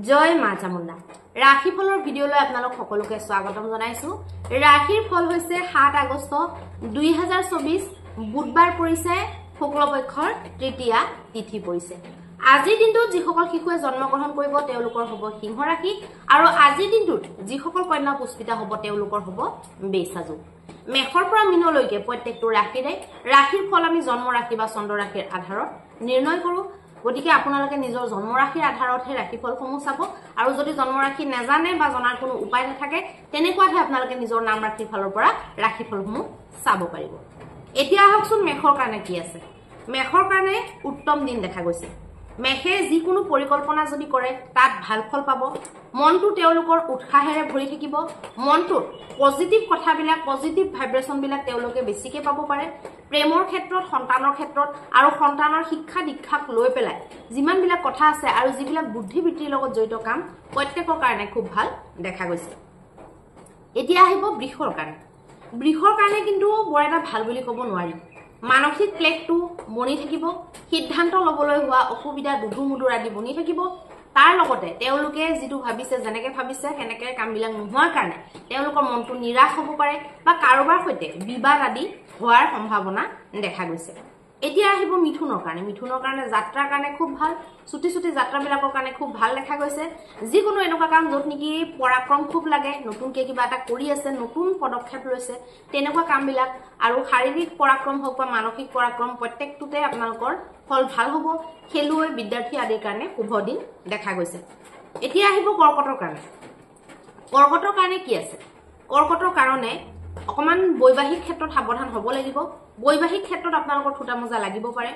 জয় মা চামুণ্ডা ৰাশিফলৰ ভিডিঅ'লৈ আপোনালোক সকলোকে স্বাগতম জনাইছো। ৰাশিৰ ফল হৈছে 7 আগষ্ট 2024 বুধবাৰ পৰিছে, শুক্লপক্ষৰ তৃতীয়া তিথি পৰিছে। আজিৰ দিনটোত যিসকল শিশুৱে জন্মগ্ৰহণ কৰিব তেওঁলোকৰ হ'ব সিংহ ৰাশি, আৰু আজিৰ দিনটোত যিসকল কন্যা পুষ্পিতা হ'ব তেওঁলোকৰ হ'ব বৃশ্চিক। মেষৰ পৰা মীনলৈকে প্ৰত্যেকটো ৰাশিৰ ফল আমি জন্ম ৰাশি বা চন্দ্ৰ ৰাশিৰ আধাৰত নিৰ্ণয় কৰো। গতিকে আপোনালোকে নিজৰ জন্ম ৰাশিৰ আধাৰতহে ৰাশিফলসমূহ চাব, আৰু যদি জন্ম ৰাশি নাজানে বা জনাৰ কোনো উপায় নাথাকে তেনেকুৱাহে আপোনালোকে নিজৰ নাম ৰাশিৰ ফালৰ পৰা ৰাশিফলসমূহ চাব পাৰিব। এতিয়া আহকচোন মেষৰ কাৰণে কি আছে। মেষৰ কাৰণে উত্তম দিন দেখা গৈছে। মেষে যিকোনো পৰিকল্পনা যদি কৰে তাত ভাল ফল পাব। মনটো তেওঁলোকৰ উৎসাহেৰে ভৰি থাকিব। মনটোত পজিটিভ কথাবিলাক, পজিটিভ ভাইব্ৰেশ্যনবিলাক তেওঁলোকে বেছিকে পাব পাৰে। প্ৰেমৰ ক্ষেত্ৰত, সন্তানৰ ক্ষেত্ৰত আৰু সন্তানৰ শিক্ষা দীক্ষাক লৈ পেলাই যিমানবিলাক কথা আছে আৰু যিবিলাক বুদ্ধিবৃত্তিৰ লগত জড়িত কাম প্ৰত্যেকৰ কাৰণে খুব ভাল দেখা গৈছে। এতিয়া আহিব বৃষৰ কাৰণে। বৃষৰ কাৰণে কিন্তু বৰ এটা ভাল বুলি ক'ব নোৱাৰি। মানসিক ক্লেশটো বনি থাকিব। সিদ্ধান্ত ল'বলৈ হোৱা অসুবিধা, দুধুমুধুৰ আদি বনি থাকিব। তাৰ লগতে তেওঁলোকে যিটো ভাবিছে, যেনেকে ভাবিছে সেনেকে কামবিলাক নোহোৱাৰ কাৰণে তেওঁলোকৰ মনটো নিৰাশ হ'ব পাৰে বা কাৰোবাৰ সৈতে বিবাদ আদি হোৱাৰ সম্ভাৱনা দেখা গৈছে। এতিয়া আহিব মিথুনৰ কাৰণে। মিথুনৰ কাৰণে যাত্ৰাৰ কাৰণে খুব ভাল। ছুটি যাত্ৰাবিলাকৰ কাৰণে খুব ভাল দেখা গৈছে। যিকোনো এনেকুৱা কাম য'ত নেকি পৰাক্ৰম খুব লাগে, নতুনকৈ কিবা এটা কৰি আছে, নতুন পদক্ষেপ লৈছে, তেনেকুৱা কামবিলাক আৰু শাৰীৰিক পৰাক্ৰম হওক বা মানসিক পৰাক্ৰম প্ৰত্যেকটোতে আপোনালোকৰ ফল ভাল হ'ব। খেলুৱৈ, বিদ্যাৰ্থী আদিৰ কাৰণে শুভ দিন দেখা গৈছে। এতিয়া আহিব কৰ্কটৰ কাৰণে। কৰ্কটৰ কাৰণে কি আছে? কৰ্কটৰ কাৰণে অকমান বৈবাহিক ক্ষেত্ৰত সাৱধান হ'ব লাগিব। বৈবাহিক ক্ষেত্ৰত আপোনালোকৰ ঠোঁটা মোজা লাগিব পাৰে।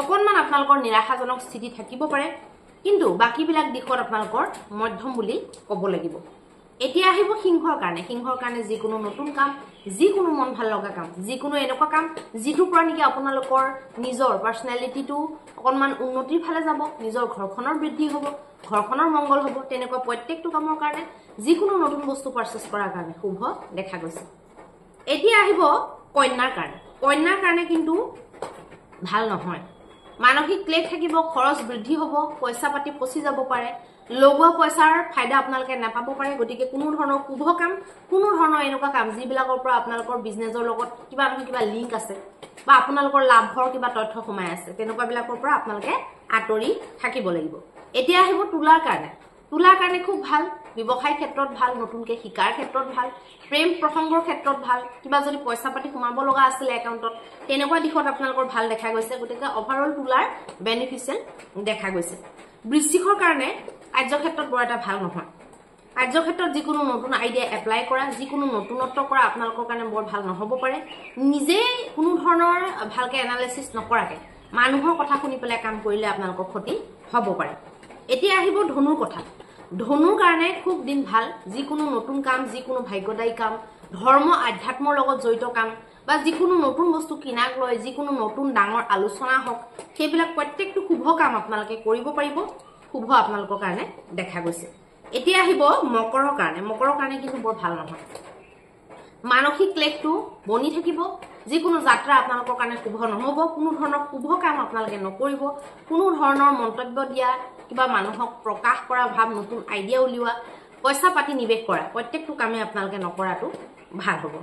অকণমান আপোনালোকৰ নিৰাশাজনক স্থিতি থাকিব পাৰে, কিন্তু বাকীবিলাক দিশত আপোনালোকৰ মধ্যম বুলি ক'ব লাগিব। এতিয়া আহিব সিংহৰ কাৰণে। সিংহৰ কাৰণে যিকোনো নতুন কাম, যিকোনো মন ভাল লগা কাম, যিকোনো এনেকুৱা কাম যিটোৰ পৰা নেকি আপোনালোকৰ নিজৰ পাৰ্চনেলিটিটো অকণমান উন্নতিৰ ফালে যাব, নিজৰ ঘৰখনৰ বৃদ্ধি হ'ব, ঘৰখনৰ মংগল হ'ব, তেনেকুৱা প্ৰত্যেকটো কামৰ কাৰণে যিকোনো নতুন বস্তু পাৰ্চেছ কৰাৰ কাৰণে শুভ দেখা গৈছে। এতিয়া আহিব কন্যাৰ কাৰণে। কন্যাৰ কাৰণে কিন্তু ভাল নহয়। মানসিক ক্লেশ থাকিব, খৰচ বৃদ্ধি হ'ব, পইচা পাতি ফচি যাব পাৰে, লগোৱা পইচাৰ ফাইদা আপোনালোকে নাপাব পাৰে। গতিকে কোনো ধৰণৰ শুভ কাম, কোনো ধৰণৰ এনেকুৱা কাম যিবিলাকৰ পৰা আপোনালোকৰ বিজনেছৰ লগত কিবা নহয় কিবা লিংক আছে বা আপোনালোকৰ লাভৰ কিবা তথ্য সোমাই আছে, তেনেকুৱাবিলাকৰ পৰা আপোনালোকে আঁতৰি থাকিব লাগিব। এতিয়া আহিব তুলাৰ কাৰণে। তুলাৰ কাৰণে খুব ভাল। ব্যৱসায় ক্ষেত্ৰত ভাল, নতুনকৈ শিকাৰ ক্ষেত্ৰত ভাল, প্ৰেম প্ৰসংগৰ ক্ষেত্ৰত ভাল, কিবা যদি পইচা পাতি সোমাব লগা আছিলে একাউণ্টত তেনেকুৱা দিশত আপোনালোকৰ ভাল দেখা গৈছে। গতিকে অভাৰঅল তুলাৰ বেনিফিচিয়েল দেখা গৈছে। বৃশ্চিকৰ কাৰণে কাৰ্যক্ষেত্ৰত বৰ এটা ভাল নহয়। কাৰ্যক্ষেত্ৰত যিকোনো নতুন আইডিয়া এপ্লাই কৰা, যিকোনো নতুনত্ব কৰা আপোনালোকৰ কাৰণে বৰ ভাল নহ'ব পাৰে। নিজে কোনো ধৰণৰ ভালকৈ এনালাইচিছ নকৰাকৈ মানুহৰ কথা শুনি পেলাই কাম কৰিলে আপোনালোকৰ ক্ষতি হ'ব পাৰে। এতিয়া আহিব ধনুৰ কথা। ধনুৰ কাৰণে খুব দিন ভাল। যিকোনো নতুন কাম, যিকোনো ভাগ্যদায়ী কাম, ধৰ্ম আধ্যাত্মৰ লগত জড়িত কাম বা যিকোনো নতুন বস্তু কিনাক লৈ যিকোনো নতুন ডাঙৰ আলোচনা হওক, সেইবিলাক প্ৰত্যেকটো শুভ কাম আপোনালোকে কৰিব পাৰিব। শুভ আপোনালোকৰ কাৰণে দেখা গৈছে। এতিয়া আহিব মকৰৰ কাৰণে। মকৰৰ কাৰণে কিন্তু বৰ ভাল নহয়। মানসিক ক্লেশটো বনি থাকিব। যিকোনো যাত্ৰা আপোনালোকৰ কাৰণে শুভ নহ'ব। কোনো ধৰণৰ শুভ কাম আপোনালোকে নকৰিব। কোনো ধৰণৰ মন্তব্য দিয়া, কিবা মানুহক প্ৰকাশ কৰা ভাৱ, নতুন আইডিয়া উলিওৱা, পইচা পাতি নিৱেশ কৰা, প্ৰত্যেকটো কামে আপোনালোকে নকৰাটো ভাল হ'ব।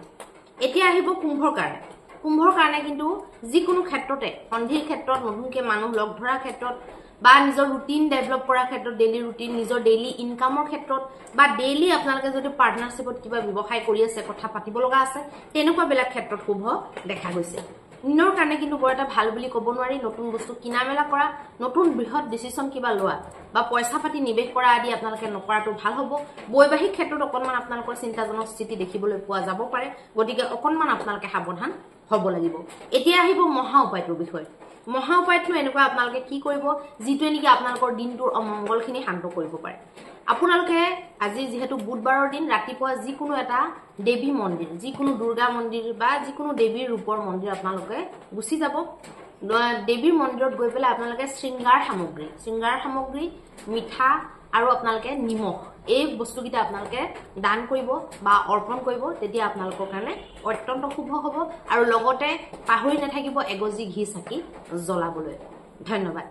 এতিয়া আহিব কুম্ভৰ কাৰণে। কুম্ভৰ কাৰণে কিন্তু যিকোনো ক্ষেত্ৰতে, সন্ধিৰ ক্ষেত্ৰত, নতুনকৈ মানুহ লগ ধৰাৰ ক্ষেত্ৰত বা নিজৰ ৰুটিন ডেভেলপ কৰাৰ ক্ষেত্ৰত, ডেইলি ৰুটিন, নিজৰ ডেইলি ইনকামৰ ক্ষেত্ৰত বা ডেইলি আপোনালোকে যদি পাৰ্টনাৰশ্বিপত কিবা ব্যৱসায় কৰি আছে, কথা পাতিব লগা আছে, তেনেকুৱাবিলাক ক্ষেত্ৰত শুভ দেখা গৈছে। মীনৰ কাৰণে কিন্তু বৰ এটা ভাল বুলি ক'ব নোৱাৰি। নতুন বস্তু কিনা মেলা কৰা, নতুন বৃহৎ ডিচিশ্যন কিবা লোৱা বা পইচা পাতি নিৱেশ কৰা আদি আপোনালোকে নকৰাটো ভাল হ'ব। বৈবাহিক ক্ষেত্ৰত অকণমান আপোনালোকৰ চিন্তাজনক স্থিতি দেখিবলৈ পোৱা যাব পাৰে। গতিকে অকণমান আপোনালোকে সাৱধান হ'ব লাগিব। এতিয়া আহিব মহা উপায়টোৰ বিষয়ে। মহা উপায়টো এনেকুৱা, আপোনালোকে কি কৰিব যিটোৱে নেকি আপোনালোকৰ দিনটোৰ অমংগলখিনি শান্ত কৰিব পাৰে। আপোনালোকে আজি যিহেতু বুধবাৰৰ দিন, ৰাতিপুৱা যিকোনো এটা দেৱী মন্দিৰ, যিকোনো দুৰ্গা মন্দিৰ বা যিকোনো দেৱীৰ ৰূপৰ মন্দিৰ আপোনালোকে গুচি যাব। দেৱীৰ মন্দিৰত গৈ পেলাই আপোনালোকে শৃংগাৰ সামগ্ৰী, মিঠা আৰু আপোনালোকে নিমখ, এই বস্তুকেইটা আপোনালোকে দান কৰিব বা অৰ্পণ কৰিব। তেতিয়া আপোনালোকৰ কাৰণে অত্যন্ত শুভ হ'ব। আৰু লগতে পাহৰি নাথাকিব এগজি ঘি চাকি জ্বলাবলৈ। ধন্যবাদ।